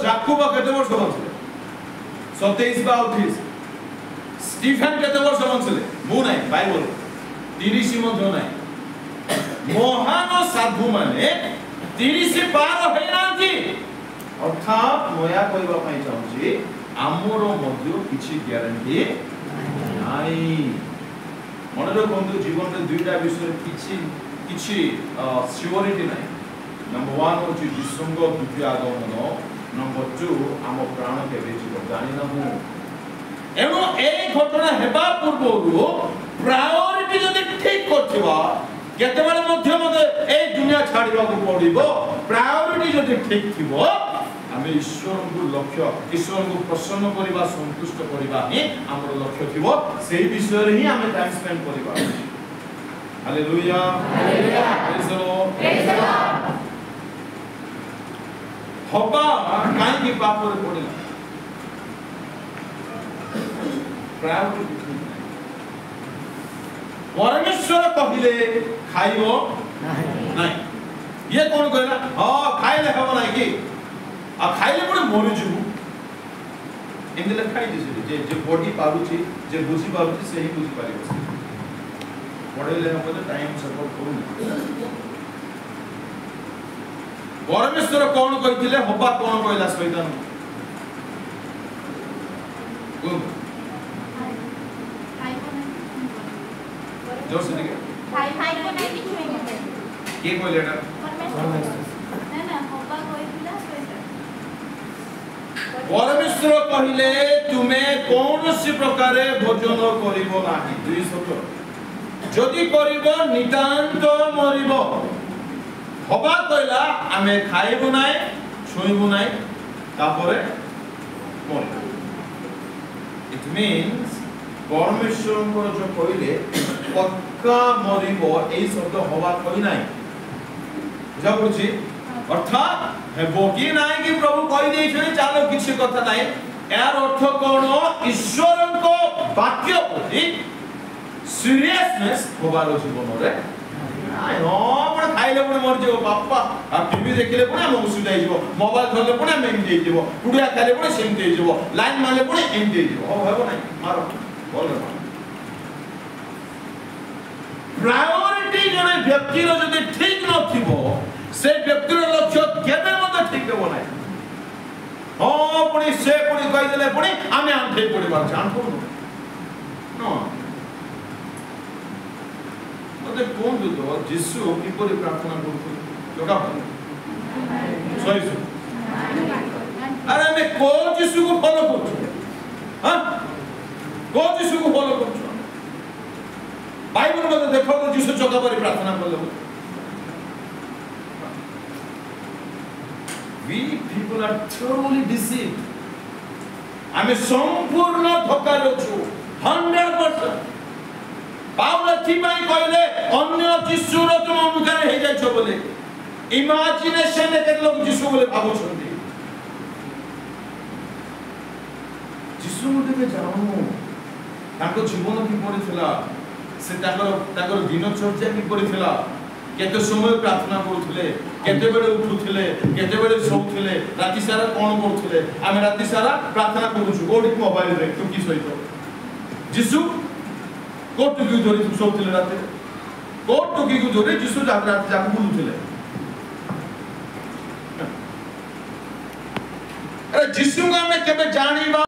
जाकूब केते वर्ष बंचले 27 बा 28 स्टीफेन केते वर्ष बंचले मु नाही बाइबल 30 मध्य नाही महान साधु माने 30 पार होई नांती अर्थात मोया कहबा पई चाहूची आमर मध्य किछि ग्यारंटी नाही मन रखंतु जीवन रे दुईटा विषय किछि सियोरिटी नाही नंबर 1 होची विसंग द्वितीय आगमन नंबर 2 आम प्राण केबे जीव जानि ना हूं एनो ए घटना हेबा पूर्वरु प्रायोरिटी जदि ठीक करथिबा केतेबेले मध्य मते ए दुनिया छाडिबा को पड़िबो प्रायोरिटी जदि ठीक थिबो आमे ईश्वर को लक्ष्य ईश्वर को प्रसन्न करिबा संतुष्ट करिबा ही हमर लक्ष्य थिबो सेही विषय रे ही आमे टाइम स्पेंड करिबा hallelujah hallelujah praise the Lord हबा काई की पाप रे पड़िला प्रायोरिटी परमेश्वर कहिले खाइबो नाही ये कोन कहला हां खाइले हबो नाही की आ खाइले पुणे मरि जु एंगले खाइ दिस जे बॉडी पारुची जे बुझी पारुची सेही बुझी पारिबो पढेले हम तो टाइम सपोर्ट करू परमेश्वर कोन कहिथिले हबा कोन कहला शैतान जोर से देखिए खाई को नहीं किछु नहीं के कहले एटा ना ना हबा कहिथिला शैतान परमेश्वर कहिले तुमे कोनोसी प्रकारे भोजन करिवो नाही दुई शब्द जदि करिवो नितांत मरिवो हबा कहला आमे खाइबो नाही छुइबो नाही तापरे मरिबो इट मीन्स परमेश्वर जो कहले पक्का मरिबो ए शब्द हवा कहि नाही बुझा पड़छि अर्थात हेबो कि नाही कि प्रभु कहि दै छै चालो किछि कथा नाही यार अर्थ कोन ईश्वर को वाक्य प्रति सीरियसनेस होबार जीवन रे नाही हो पण खाइले पण मर जेबो बाप्पा आ टीवी देखिले पण हम उसु जाई जेबो मोबाइल धरले पण हम एम जेई जेबो कुडिया खाले पण सेम जेई जेबो लाइन मारले पण एम जेई जेबो हो हेबो नाही मारो बोल प्रायोरिटी जने व्यक्ति रो जदि ठीक न थिबो से व्यक्ति रो लक्ष्य केबे मते ठीक हेबो नाही हो पुनी से पुनी कहि देले पुनी आमे आंठे पड़िबा जानतो न मते कोन दो जिसु किपरि प्रार्थना करथि लोका सॉरी अरे मैं को जिसु को फॉलो करछु हां को जिसु को फॉलो करछु बाइबल में देखो तो जिसु चौका पर प्रार्थना करले we people are thoroughly deceived आमे संपूर्ण धोखा रछु 100% पावल थिबाई कहले अन्य जिसु रो तुम मुखरे हे जाय छ बोले इमेजिनेशन के लोग जिसु बोले भाबो छथि जिसु मते जानो ताको जीवन की पड़िथिला से ताकर दिनचर्या की पड़िथिला केते समय प्रार्थना करूथिले केते बेले उठुथिले केते बेले सोउथिले राति सारा कोन करूथिले आमे राति सारा प्रार्थना करूछु कोडी मोबाइल रे तू की सहित जिसु कोट की धरि सोउथिले राति कोट की धरि जिसु राति जाक बुलुथिले अरे जिसु का हमें केबे जानिबा